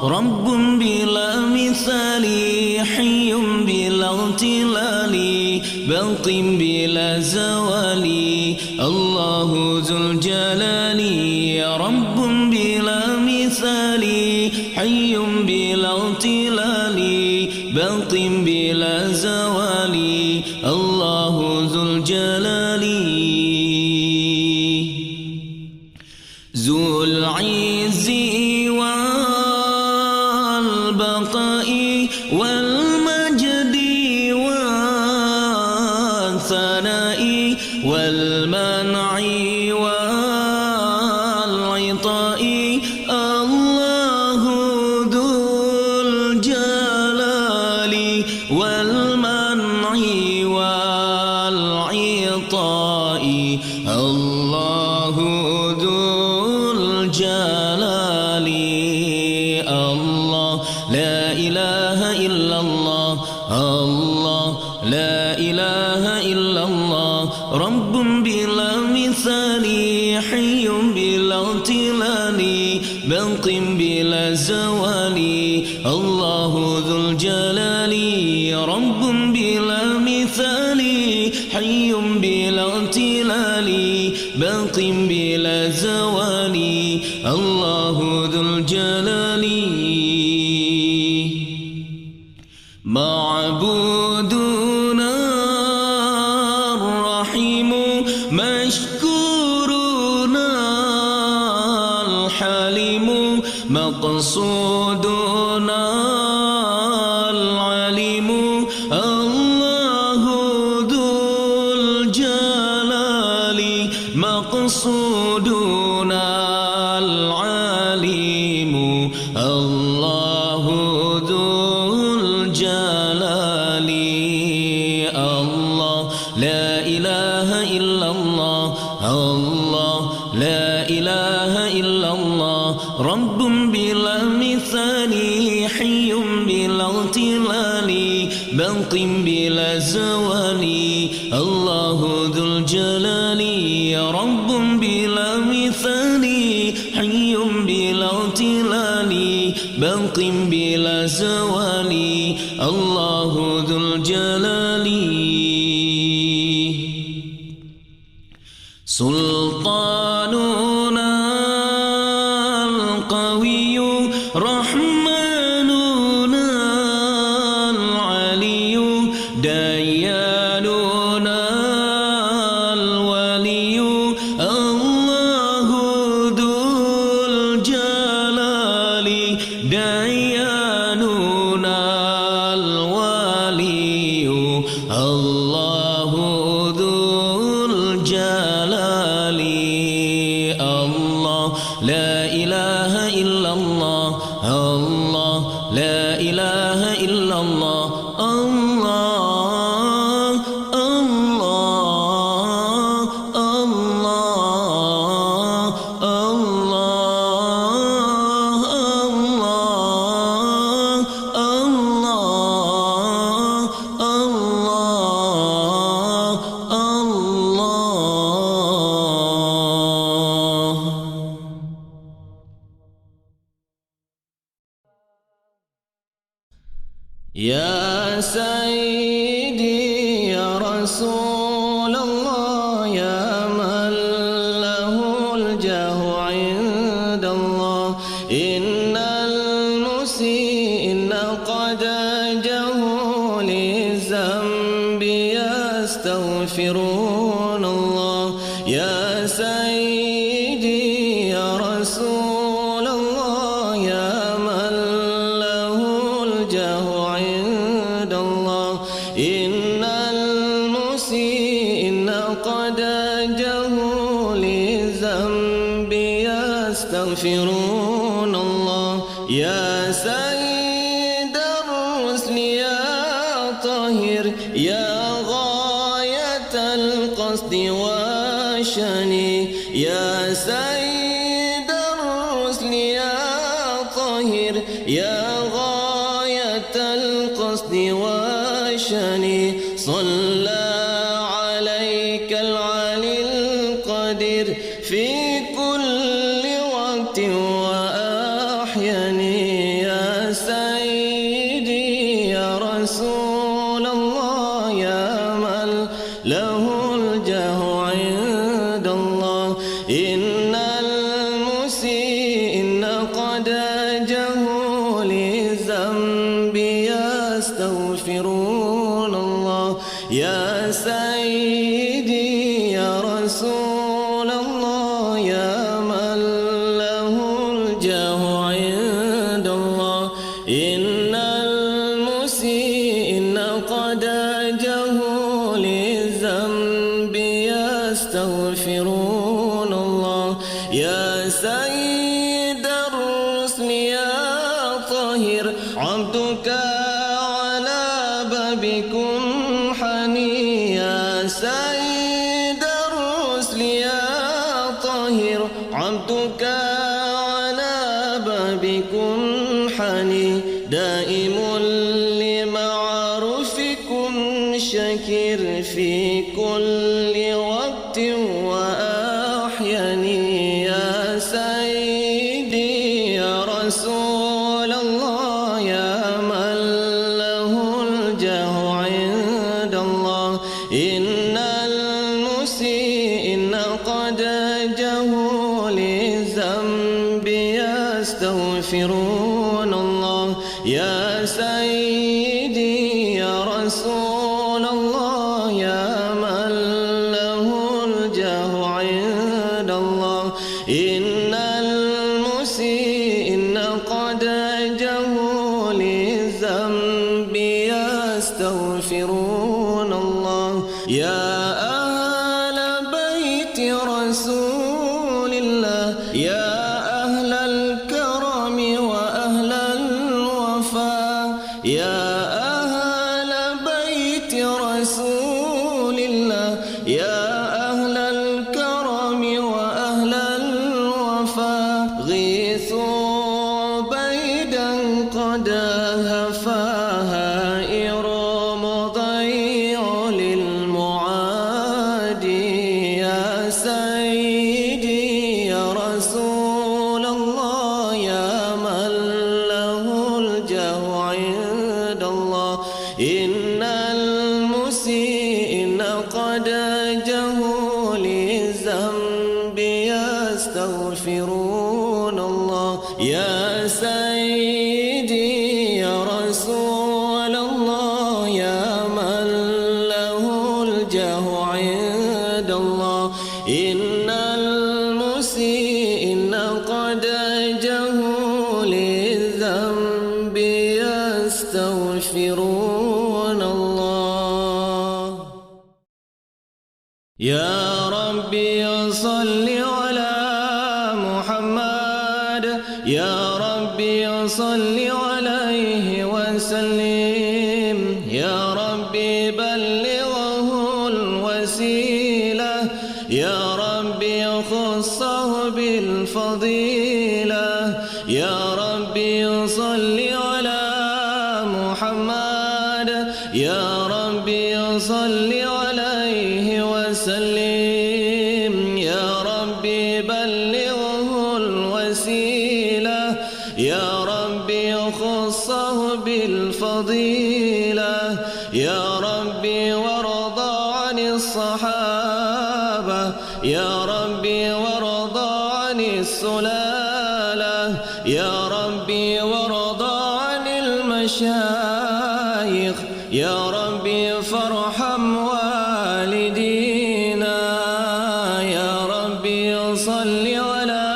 رب بلا مثال حي بلا امتلال باق بلا زوال الله ذو الجلال يا رب بلا مثال حي بلا امتلال باق بلا زوال الله ذو الجلال ذو العز والبقاء والمجد والثناء والمنع والعطاء الله ذو الجلال والمنع والعطاء الله ذو الجلال الله لا إله إلا الله الله لا إله إلا الله رب بلا مثال حي بلا امتلال باق بلا زوال الله ذو الجلال رب بلا مثال حي بلا امتلال باق بلا زوال الله ذو الجلال معبودنا الرحيم مشكورنا الحليم مقصودنا العليم الله ذو الجلال مقصودنا العليم الله ذو الجلال الله لا إله إلا الله الله لا إله إلا الله رب بلا مثال حي بلا امتلال باق بلا زوال الله ذو الجلال رب بلا مثال حي بلا امتلال باق بلا زوال الله ذو الجلال سلطاننا القوي رحمننا العلي دياننا الولي الله ذو الجلال دياننا الولي الله ذو الجلال الله لا إله إلا الله الله لا إله إلا الله الله الله الله الله الله الله يا سيدي يا رسول الله يا من له الجاه عند الله إن المسيء قد جهوا للذنب يستغفرون الله يا سيدي يا رسول الله يا من له الجاه عند الله إن المسيء قد جهوا للذنب للذنب يستغفرون الله يا سيد الرسل يا طاهر يا غاية القصد والشني يا سيد الرسل يا طاهر يا غاية القصد والشني صلى عليك العلي القدير في كل وقت وأحياني يا سيدي يا رسول الله يا من له الجاه عند الله إن المسيء قد جهوا للذنب يستغفرون الله يا سيدي يا رسول الله يا من له الجاه عند الله إن المسيء قد جهوا للذنب يستغفرون الله يا سيد الرسل يا طاهر عبدك على بابكم حني يا سيد الرسل يا طاهر عبدك على بابكم حني دائم لمعروفكم شكر في كل وقت وأحياني يا سيدي يا رسول الله يا من له الجاه عند الله إن المسيء قد جهوا للذنب يستغفرون الله يا سيدي يا رسول الله يا من له الجاه عند الله إن المسيء قد جهوا للذنب يستغفرون الله يا أهل بيت رسول الله يا أهل الكرم وأهل الوفا يا أهل بيت رسول الله يا أهل الكرم وأهل الوفا غيثوا بيدا قد هفاها إرم ضيع للمعادي يا سيدي يا رسول الله يا من له الجاه عند الله إن المسيء قد جهوا للذنب يستغفرون الله يا سيدي يا رسول الله يا من له الجاه عند الله إن المسيء قد جهوا للذنب يستغفرون الله يا ربي صل على محمد يا ربي صل عليه وسلم يا ربي بلغه الوسيلة يا ربي خصه بالفضيلة يا ربي صل على محمد يا ربي صل عليه وسلم يا ربي بلغه الوسيلة يا ربي خصه بالفضيلة يا ربي وارضى عن الصحابة يا ربي وارضى عن السلالة يا ربي وارضى عن المشايخ يا ربي فارحم والدينا يا ربي صل على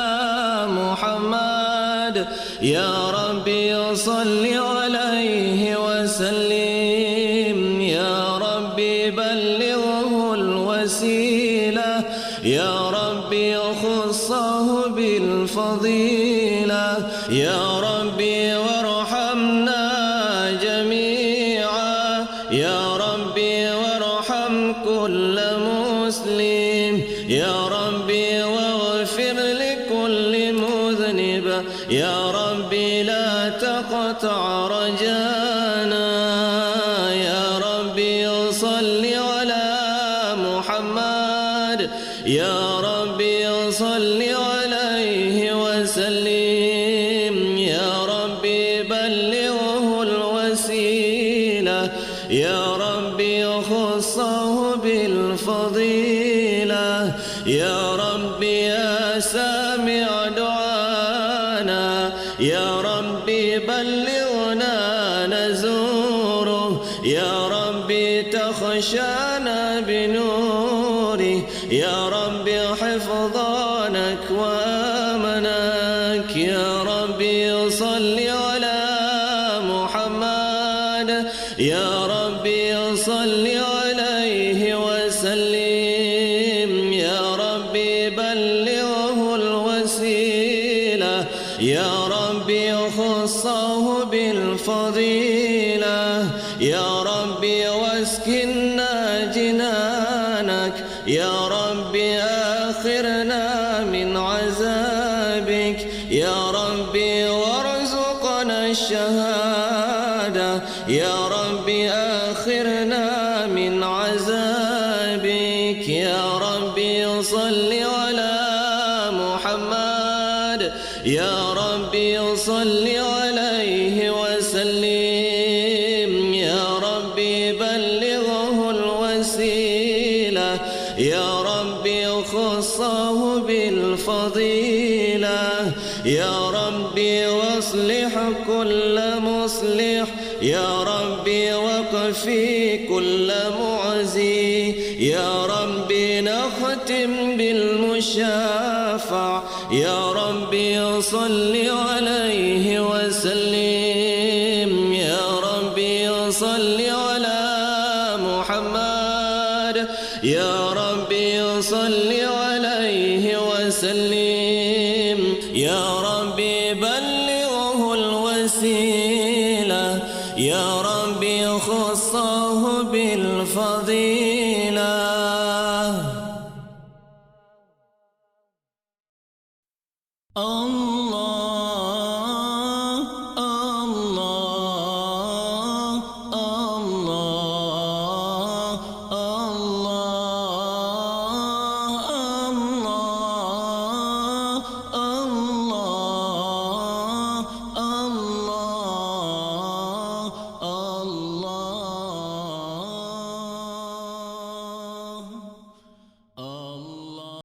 محمد يا ربي صل عليه وسلم يا ربي بلغه الوسيلة يا ربي خصه بالفضيلة يا ربي وارحمنا جميعا يا ربي وارحم كل مسلم يا ربي واغفر لكل مذنب يا ربي لا تقطع رجانا يا ربي صل على محمد يا ربي صل عليه وسلم يا ربي بلغه الوسيلة يا ربي خصه بالفضيلة يا ربي يا سامع دعانا يا ربي بلغنا نزوره يا ربي تخشانا بنوره يا ربي حفظانك وامنك يا ربي صل على محمد يا ربي صل عليه وسلم يا ربي بلغه الوسيلة يا ربي خصه بالفضيلة يا ربي واسكننا جنانك يا ربي آخرنا من عذابك يا ربي وارزقنا الشهادة يا ربي آخرنا من عذابك يا ربي صل على محمد يا ربي صل عليه وسلم يا ربي بلغه الوسيلة يا ربي خصه بالفضيلة يا ربي واصلح كل مصلح يا ربي وقفي كل معزي يا ربي نختم بالمشافع يا ربي صل عليه وسلم يا ربي صل على محمد يا ربي صل عليه وسلم يا ربي بلغه الوسيلة يا ربي خصه بالفضيلة الله